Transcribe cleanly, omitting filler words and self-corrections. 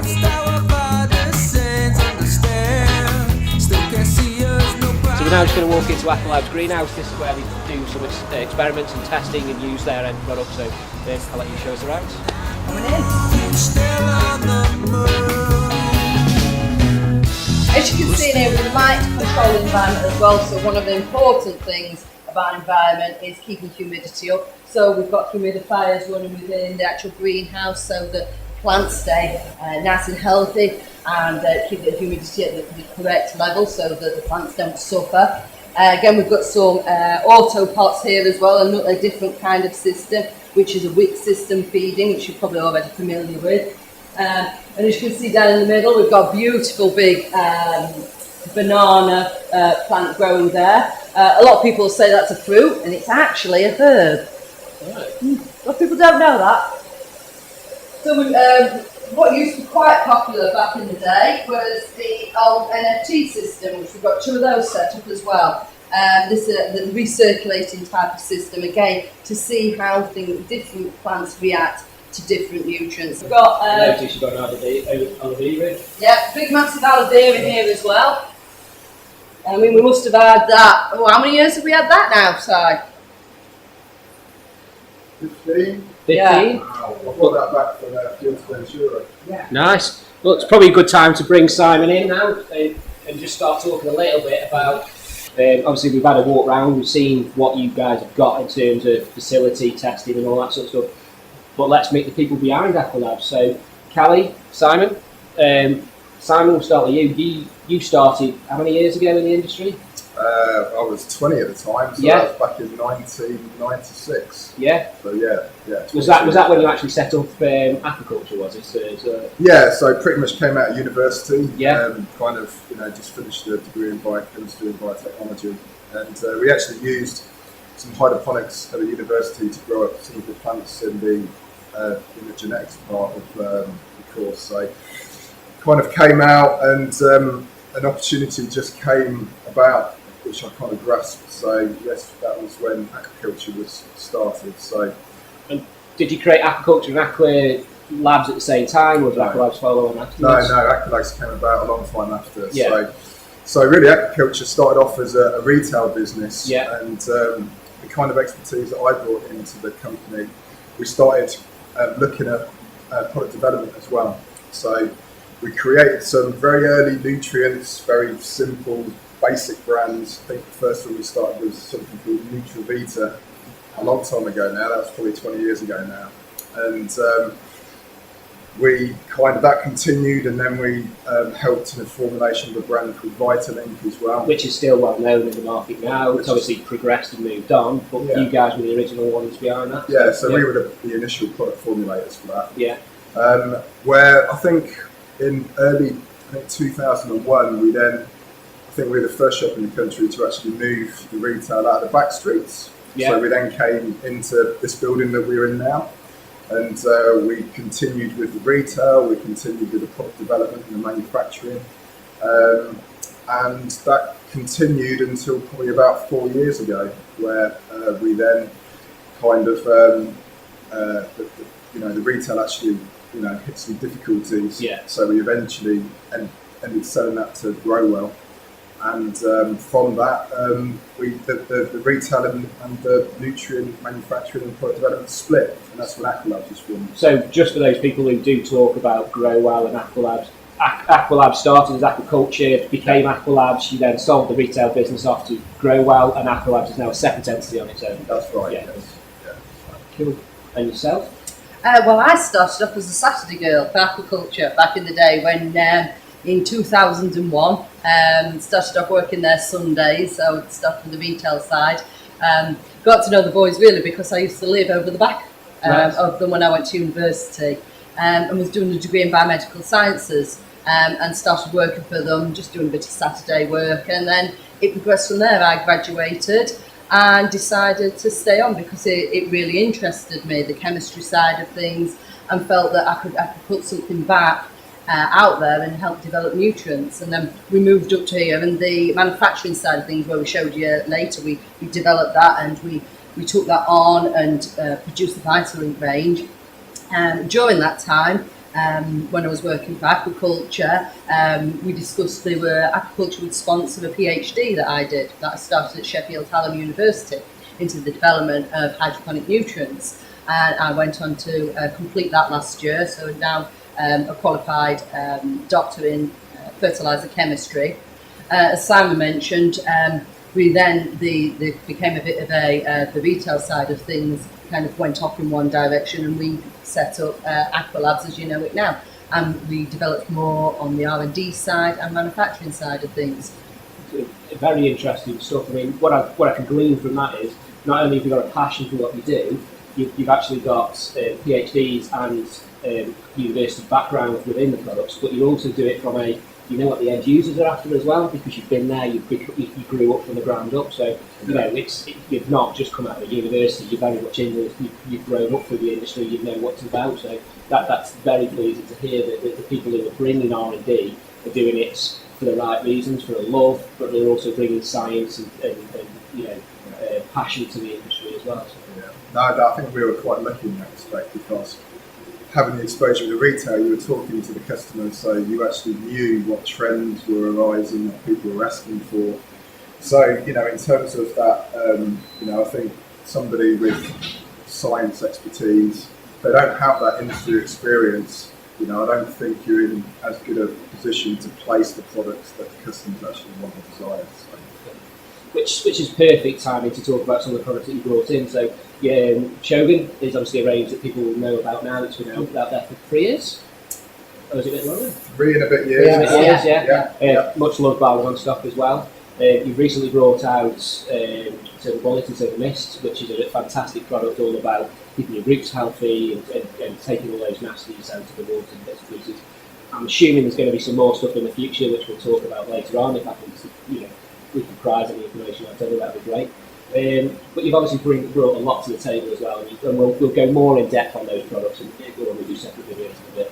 So we're now just going to walk into Aqualabs greenhouse. This is where they do some experiments and testing and use their end product. So I'll let you show us around. Coming in. As you can see here, we like to control the environment as well. So one of the important things about environment is keeping humidity up. So we've got humidifiers running within the actual greenhouse so that plants stay nice and healthy and keep the humidity at the correct level so that the plants don't suffer. Again, we've got some auto pots here as well, a different kind of system, which is a wick system feeding, which you're probably already familiar with. And as you can see down in the middle, we've got a beautiful big banana plant growing there. A lot of people say that's a fruit, and it's actually a herb. Right. A lot of people don't know that. So what used to be quite popular back in the day was the old NFT system, which we've got two of those set up as well. This is the recirculating type of system, again, to see how different plants react to different nutrients. We've got, I noticed you've got an aloe vera. Yeah, big massive aloe vera here as well. I mean, we must have had that. Oh, how many years have we had that now, Si? 15. 15? Yeah. Wow, I brought that back from Field Ventura. Yeah. Nice. Well, it's probably a good time to bring Simon in now and just start talking a little bit about. Obviously, we've had a walk round. We've seen what you guys have got in terms of facility testing and all that sort of stuff. But let's meet the people behind Aqualabs. So, Callie, Simon. Simon, we'll start with you. You started how many years ago in the industry? I was 20 at the time, so that was back in 1996. Yeah. So yeah. Was that when you actually set up aquaculture? Was it? Yeah. So pretty much came out of university. Yeah. Kind of just finished a degree in biochemistry and biotechnology, and we actually used some hydroponics at the university to grow up some of the plants in the genetics part of the course. So kind of came out and an opportunity just came about, which I kind of grasped. So yes, that was when aquaculture was started. So, and did you create aquaculture and Aqualabs at the same time, or did Aqualabs follow on afterwards? No, Aqualabs came about a long time after. Yeah. So really, aquaculture started off as a retail business, and the kind of expertise that I brought into the company, we started looking at product development as well. So we created some very early nutrients, very simple, basic brands. I think the first one we started was something called Nutravita a long time ago now. That was probably 20 years ago now. And that continued, and then we helped in the formulation of a brand called Vitalink as well. Which is still well known in the market now. It's obviously progressed and moved on, but you guys were the original ones behind that. Yeah, so we were the initial product formulators for that. Yeah. Where I think in early 2001, we were the first shop in the country to actually move the retail out of the back streets. Yeah. So we then came into this building that we're in now, and we continued with the retail, we continued with the product development and the manufacturing, and that continued until probably about 4 years ago, where we then kind of, the retail actually hit some difficulties. Yeah. So we eventually ended selling that to Growwell. And from that, the retail and the nutrient manufacturing and product development split, and that's when Aqualabs was formed. So just for those people who do talk about Growwell and Aqualabs, Aqualabs started as aquaculture, became Aqualabs, you then sold the retail business off to Growwell, and Aqualabs is now a separate entity on its own. That's right, yeah. Yes. Yeah. Cool. And yourself? Well, I started off as a Saturday girl for aquaculture back in the day when in 2001, started off working there Sundays, so I started on the retail side. Got to know the boys really because I used to live over the back of them when I went to university, and was doing a degree in biomedical sciences, and started working for them, just doing a bit of Saturday work, and then it progressed from there. I graduated and decided to stay on because it really interested me, the chemistry side of things, and felt that I could put something back out there and help develop nutrients. And then we moved up to here, and the manufacturing side of things, where we showed you later, we developed that, and we took that on and produced the Vitalink range. During that time, when I was working for aquaculture. We discussed aquaculture would sponsor a PhD that I did, that I started at Sheffield Hallam University, into the development of hydroponic nutrients. And I went on to complete that last year, so now a qualified doctor in fertiliser chemistry. As Simon mentioned, we then became a bit of the retail side of things kind of went off in one direction, and we set up Aqualabs as you know it now, and we developed more on the R&D side and manufacturing side of things. Very interesting stuff. I mean, what I can glean from that is not only have you got a passion for what you do, you've actually got PhDs and university background within the products, but you also do it from you know what the end users are after as well, because you've been there, you grew up from the ground up. So you know you've not just come out of university. You're very much in you've grown up through the industry. You know what it's about. So that's very pleasing to hear that the people who are bringing R&D are doing it for the right reasons, for the love, but they're also bringing science and you know passion to the industry as well. So. Yeah. No, I think we were quite lucky in that respect, because having the exposure to retail, you were talking to the customers, so you actually knew what trends were arising, what people were asking for. So, you know, in terms of that, you know, I think somebody with science expertise, if they don't have that industry experience, you know, I don't think you're in as good a position to place the products that the customers actually want or desire. So. Which is perfect timing to talk about some of the products that you brought in. So Shogun is obviously a range that people will know about now. It's been out there for 3 years. Or is it a bit longer? 3 and a bit years. Yeah. Much loved by One Stop as well. You've recently brought out the Bulletin Silver Mist, which is a fantastic product all about keeping your roots healthy and taking all those nasties out of the water and bits and pieces. I'm assuming there's going to be some more stuff in the future, which we'll talk about later on. If happens, you know, we can prize any information I've told you, that'd be great. But you've obviously brought a lot to the table as well, and we'll go more in depth on those products and when we do separate videos in a bit.